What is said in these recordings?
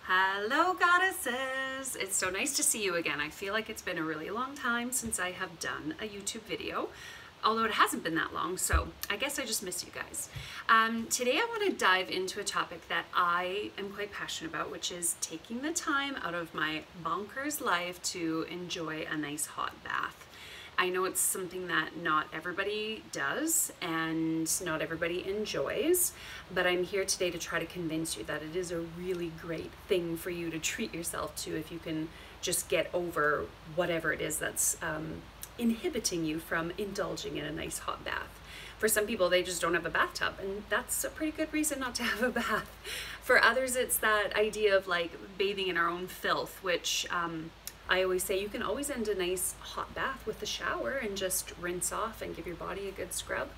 Hello goddesses! It's so nice to see you again. I feel like it's been a really long time since I have done a YouTube video, although it hasn't been that long, so I guess I just miss you guys. Today I want to dive into a topic that I am quite passionate about, which is taking the time out of my bonkers life to enjoy a nice hot bath. I know it's something that not everybody does and not everybody enjoys, but I'm here today to try to convince you that it is a really great thing for you to treat yourself to if you can just get over whatever it is that's inhibiting you from indulging in a nice hot bath. For some people, they just don't have a bathtub, and that's a pretty good reason not to have a bath. For others, it's that idea of like bathing in our own filth, which I always say you can always end a nice hot bath with a shower and just rinse off and give your body a good scrub.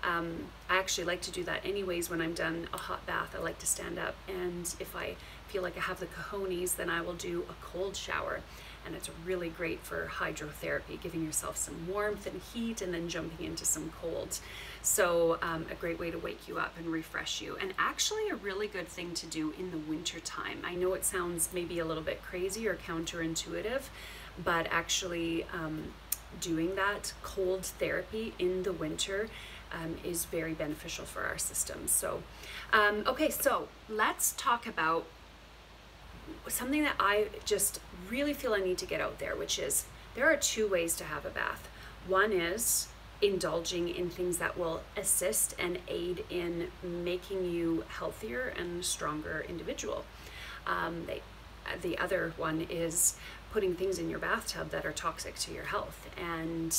I actually like to do that anyways when I'm done a hot bath. I like to stand up, and if I feel like I have the cojones, then I will do a cold shower. And it's really great for hydrotherapy, giving yourself some warmth and heat and then jumping into some cold. So a great way to wake you up and refresh you, and actually a really good thing to do in the winter time. I know it sounds maybe a little bit crazy or counterintuitive, but actually doing that cold therapy in the winter is very beneficial for our systems. So okay, so let's talk about something that I just really feel I need to get out there, which is there are two ways to have a bath. One is indulging in things that will assist and aid in making you healthier and stronger individual. The other one is putting things in your bathtub that are toxic to your health. And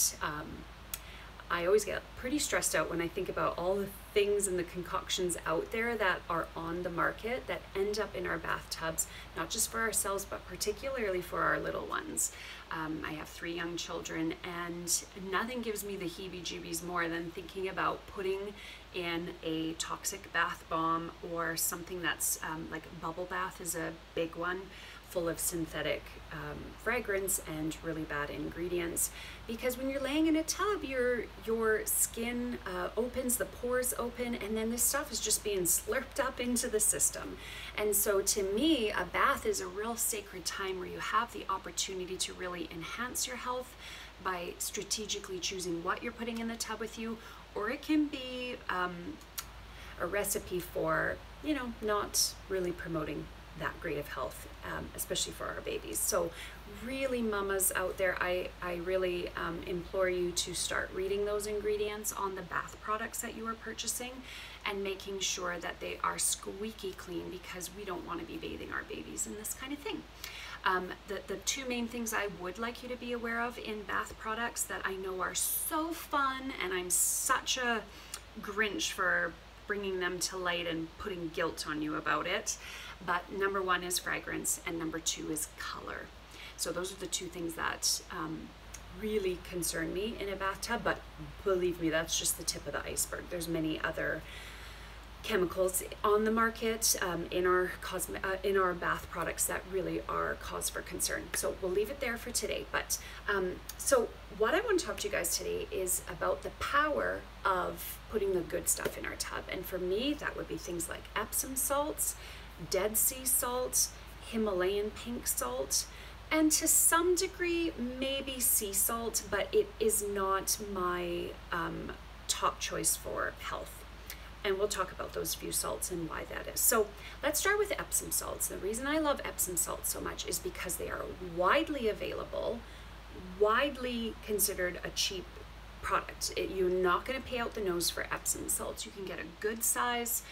I always get pretty stressed out when I think about all the things and the concoctions out there that are on the market that end up in our bathtubs, not just for ourselves, but particularly for our little ones. I have 3 young children, and nothing gives me the heebie-jeebies more than thinking about putting in a toxic bath bomb or something that's like bubble bath is a big one, full of synthetic fragrance and really bad ingredients. Because when you're laying in a tub, your skin opens, the pores open, and then this stuff is just being slurped up into the system. And so to me, a bath is a real sacred time where you have the opportunity to really enhance your health by strategically choosing what you're putting in the tub with you, or it can be a recipe for, you know, not really promoting that great of health, especially for our babies. So really, mamas out there, I really implore you to start reading those ingredients on the bath products that you are purchasing and making sure that they are squeaky clean, because we don't want to be bathing our babies in this kind of thing. The two main things I would like you to be aware of in bath products that I know are so fun, and I'm such a Grinch for bringing them to light and putting guilt on you about it. But number 1 is fragrance, and number 2 is color. So those are the two things that really concern me in a bathtub, but believe me, that's just the tip of the iceberg. There's many other chemicals on the market in our bath products that really are cause for concern. So we'll leave it there for today. But so what I want to talk to you guys today is about the power of putting the good stuff in our tub. And for me, that would be things like Epsom salts, Dead Sea salt, Himalayan pink salt, and to some degree maybe sea salt, but it is not my top choice for health. And we'll talk about those few salts and why that is. So let's start with Epsom salts. The reason I love Epsom salts so much is because they are widely available, widely considered a cheap product. You're not going to pay out the nose for Epsom salts. You can get a good size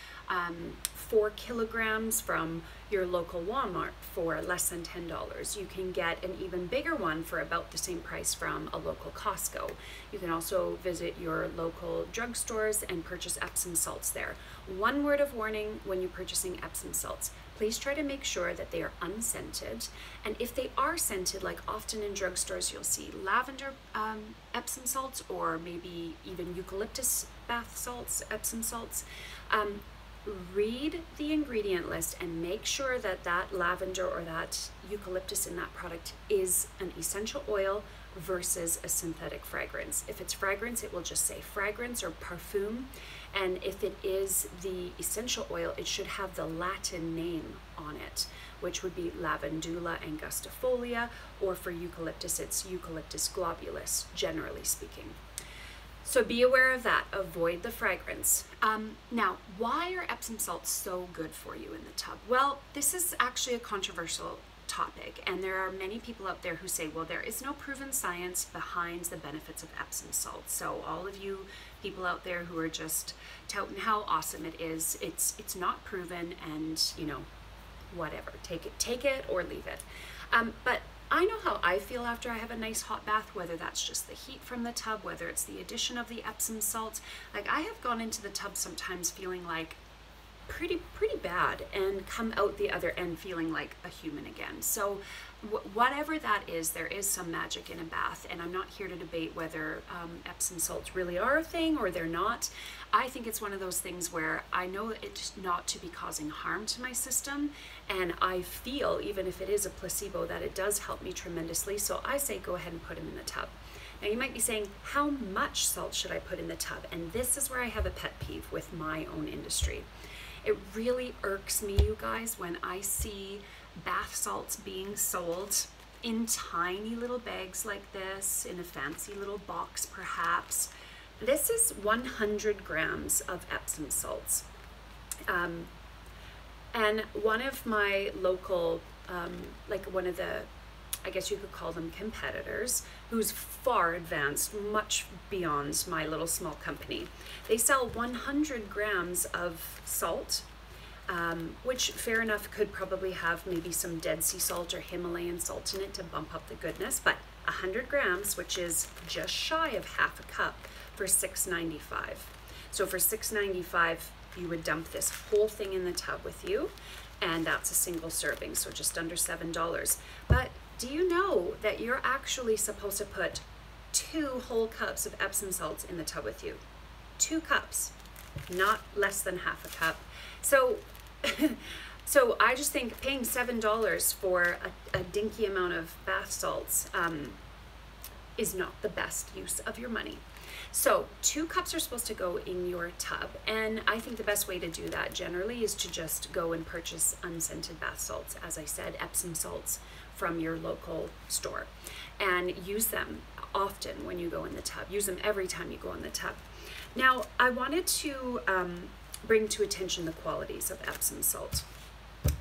4 kilograms from your local Walmart for less than $10. You can get an even bigger one for about the same price from a local Costco. You can also visit your local drugstores and purchase Epsom salts there. One word of warning when you're purchasing Epsom salts: please try to make sure that they are unscented. And if they are scented, like often in drugstores you'll see lavender Epsom salts, or maybe even eucalyptus bath salts, Epsom salts. Read the ingredient list and make sure that that lavender or that eucalyptus in that product is an essential oil versus a synthetic fragrance. If it's fragrance, it will just say fragrance or parfum. And if it is the essential oil, it should have the Latin name on it. which would be Lavandula angustifolia, or for eucalyptus, it's Eucalyptus globulus, generally speaking. So be aware of that. Avoid the fragrance. Now, why are Epsom salts so good for you in the tub? Well, this is actually a controversial topic, and there are many people out there who say, well, there is no proven science behind the benefits of Epsom salts. So all of you people out there who are just touting how awesome it is, it's not proven, and you know, whatever, take it or leave it. But I know how I feel after I have a nice hot bath, whether that's just the heat from the tub, whether it's the addition of the Epsom salts. Like, I have gone into the tub sometimes feeling like pretty bad and come out the other end feeling like a human again. So whatever that is, there is some magic in a bath, and I'm not here to debate whether Epsom salts really are a thing or they're not. I think it's one of those things where I know it's not to be causing harm to my system, and I feel, even if it is a placebo, that it does help me tremendously. So I say go ahead and put them in the tub. Now you might be saying, how much salt should I put in the tub? And this is where I have a pet peeve with my own industry. It really irks me, you guys, when I see bath salts being sold in tiny little bags like this, in a fancy little box perhaps. This is 100 grams of Epsom salts. And one of my local, like one of the, I guess you could call them competitors, who's far advanced, much beyond my little small company. They sell 100 grams of salt, which fair enough could probably have maybe some Dead Sea salt or Himalayan salt in it to bump up the goodness, but 100 grams, which is just shy of half a cup, for $6.95. So for $6.95, you would dump this whole thing in the tub with you, and that's a single serving, so just under $7. But do you know that you're actually supposed to put 2 whole cups of Epsom salts in the tub with you? 2 cups, not less than half a cup. So, so I just think paying $7 for a dinky amount of bath salts is not the best use of your money. So 2 cups are supposed to go in your tub, and I think the best way to do that generally is to just go and purchase unscented bath salts, as I said, Epsom salts from your local store, and use them often when you go in the tub. Use them every time you go in the tub. Now, I wanted to bring to attention the qualities of Epsom salt.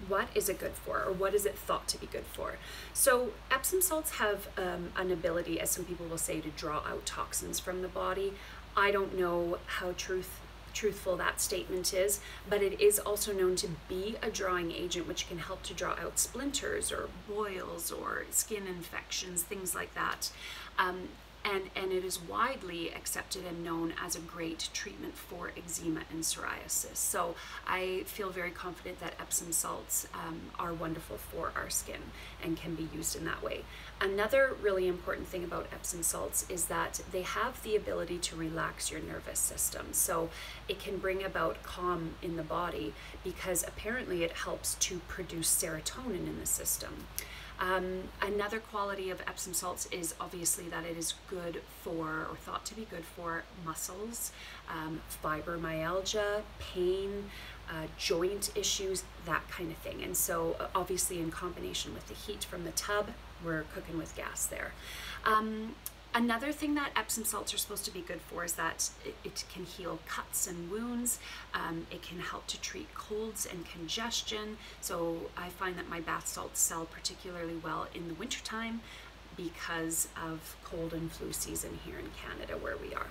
What is it good for, or what is it thought to be good for? So Epsom salts have an ability, as some people will say, to draw out toxins from the body. I don't know how truthful that statement is, but it is also known to be a drawing agent, which can help to draw out splinters or boils or skin infections, things like that. And it is widely accepted and known as a great treatment for eczema and psoriasis. So I feel very confident that Epsom salts are wonderful for our skin and can be used in that way. Another really important thing about Epsom salts is that they have the ability to relax your nervous system. So it can bring about calm in the body, because apparently it helps to produce serotonin in the system. Another quality of Epsom salts is obviously that it is good for, or thought to be good for, muscles, fibromyalgia, pain, joint issues, that kind of thing. And so obviously in combination with the heat from the tub, we're cooking with gas there. Another thing that Epsom salts are supposed to be good for is that it can heal cuts and wounds. It can help to treat colds and congestion. So I find that my bath salts sell particularly well in the wintertime because of cold and flu season here in Canada where we are.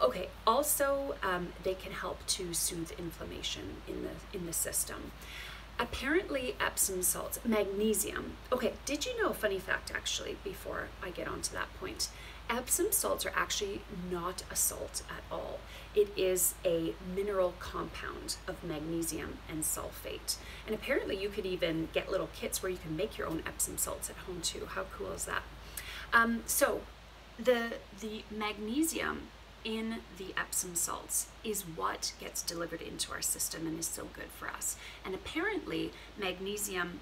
Okay, also they can help to soothe inflammation in the system. Apparently Epsom salts, magnesium. Okay, did you know, funny fact actually, before I get on to that point, Epsom salts are actually not a salt at all. It is a mineral compound of magnesium and sulfate. And apparently you could even get little kits where you can make your own Epsom salts at home too. How cool is that? So the magnesium in the Epsom salts is what gets delivered into our system and is so good for us. And apparently magnesium,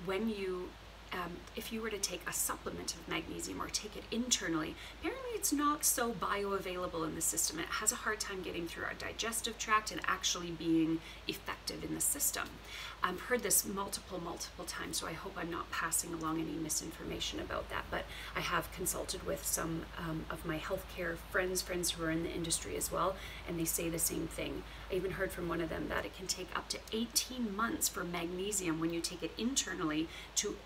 when you if you were to take a supplement of magnesium or take it internally, apparently it's not so bioavailable in the system. It has a hard time getting through our digestive tract and actually being effective in the system. I've heard this multiple times, so I hope I'm not passing along any misinformation about that, but I have consulted with some of my healthcare friends who are in the industry as well, and they say the same thing. I even heard from one of them that it can take up to 18 months for magnesium, when you take it internally, to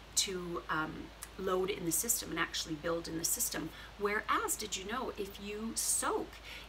load in the system and actually build in the system. Whereas, did you know, if you soak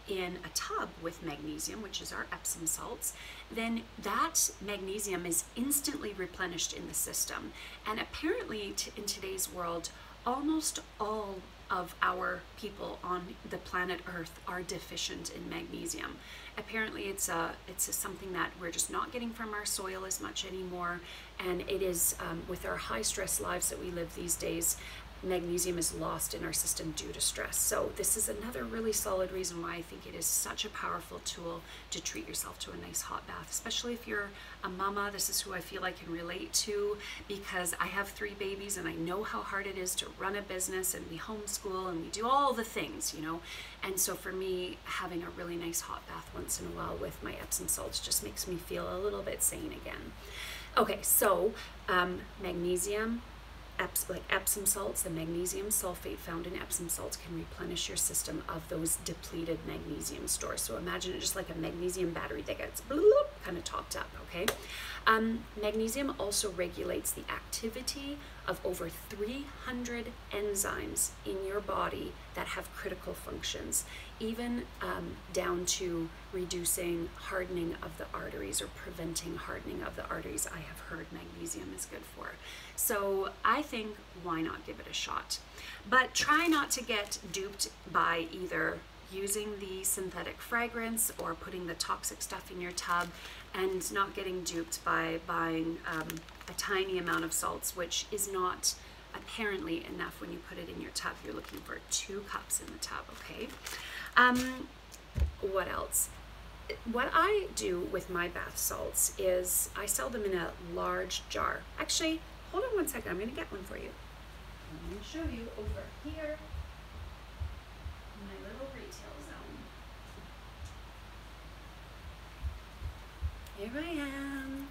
in a tub with magnesium, which is our Epsom salts, then that magnesium is instantly replenished in the system. And apparently in today's world, almost all of our people on the planet Earth are deficient in magnesium. Apparently it's something that we're just not getting from our soil as much anymore, and it is with our high stress lives that we live these days, magnesium is lost in our system due to stress. So this is another really solid reason why I think it is such a powerful tool to treat yourself to a nice hot bath, especially if you're a mama. This is who I feel I can relate to, because I have 3 babies and I know how hard it is to run a business, and we homeschool and we do all the things, you know. And so for me, having a really nice hot bath once in a while with my Epsom salts just makes me feel a little bit sane again. Okay, so magnesium, like Epsom salts, the magnesium sulfate found in Epsom salts can replenish your system of those depleted magnesium stores. So imagine it just like a magnesium battery that gets kind of topped up, okay? Magnesium also regulates the activity of over 300 enzymes in your body that have critical functions, even down to reducing hardening of the arteries or preventing hardening of the arteries. I have heard magnesium is good for. So I think, why not give it a shot? But try not to get duped by either using the synthetic fragrance or putting the toxic stuff in your tub, and not getting duped by buying a tiny amount of salts, which is not apparently enough when you put it in your tub. You're looking for 2 cups in the tub, okay? What else? What I do with my bath salts is I sell them in a large jar. Actually, hold on one second, I'm gonna get one for you. I'm gonna show you over here, my little retail zone. Here I am.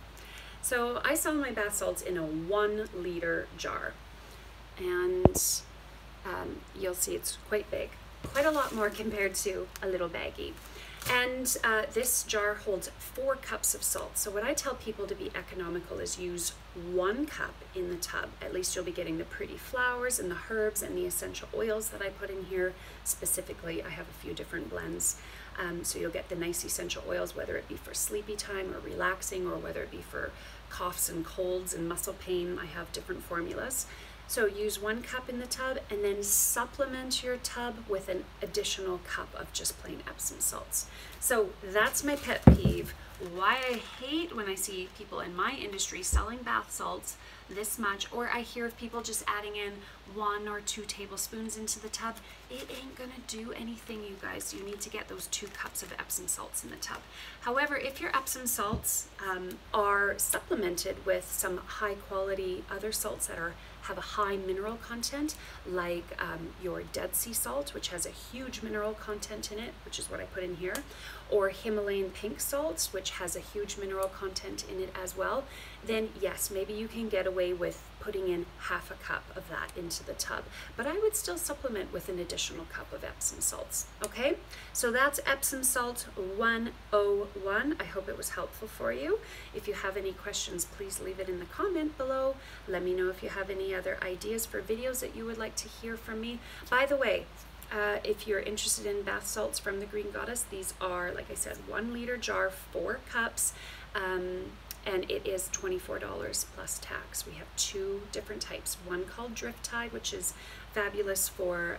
So I sell my bath salts in a 1 liter jar, and you'll see it's quite big, quite a lot more compared to a little baggie. And this jar holds 4 cups of salt. So what I tell people to be economical is use 1 cup in the tub. At least you'll be getting the pretty flowers and the herbs and the essential oils that I put in here. Specifically, I have a few different blends. So you'll get the nice essential oils, whether it be for sleepy time or relaxing, or whether it be for coughs and colds and muscle pain. I have different formulas. So use 1 cup in the tub, and then supplement your tub with an additional cup of just plain Epsom salts. So that's my pet peeve. Why I hate when I see people in my industry selling bath salts this much, or I hear of people just adding in 1 or 2 tablespoons into the tub. It ain't gonna do anything, you guys. You need to get those 2 cups of Epsom salts in the tub. However, if your Epsom salts are supplemented with some high quality other salts that have a high mineral content, like your Dead Sea salt, which has a huge mineral content in it, which is what I put in here, or Himalayan pink salts, which has a huge mineral content in it as well, then yes, maybe you can get away with putting in half a cup of that into the tub. But I would still supplement with an additional cup of Epsom salts, okay? So that's Epsom Salt 101. I hope it was helpful for you. If you have any questions, please leave it in the comment below. Let me know if you have any other ideas for videos that you would like to hear from me. By the way, if you're interested in bath salts from the Green Goddess, these are, like I said, 1 liter jar, 4 cups, and it is $24 plus tax. We have 2 different types. One called Drift Tide, which is fabulous for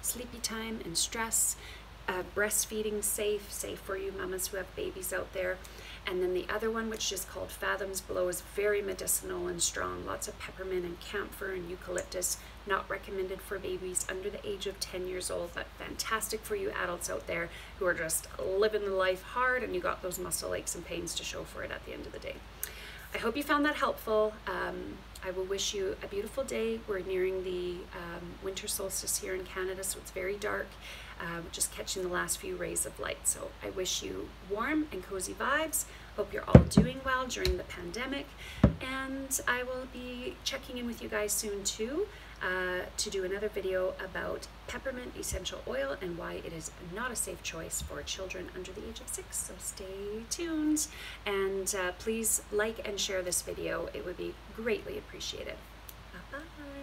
sleepy time and stress, breastfeeding safe for you mamas who have babies out there. And then the other one, which is called Fathoms Below, is very medicinal and strong. Lots of peppermint and camphor and eucalyptus. Not recommended for babies under the age of 10 years old, but fantastic for you adults out there who are just living the life hard and you got those muscle aches and pains to show for it at the end of the day. I hope you found that helpful. I will wish you a beautiful day. We're nearing the winter solstice here in Canada, so it's very dark, just catching the last few rays of light. So I wish you warm and cozy vibes. Hope you're all doing well during the pandemic, and I will be checking in with you guys soon too, to do another video about peppermint essential oil and why it is not a safe choice for children under the age of 6. So stay tuned, and please like and share this video. It would be greatly appreciated. Bye-bye.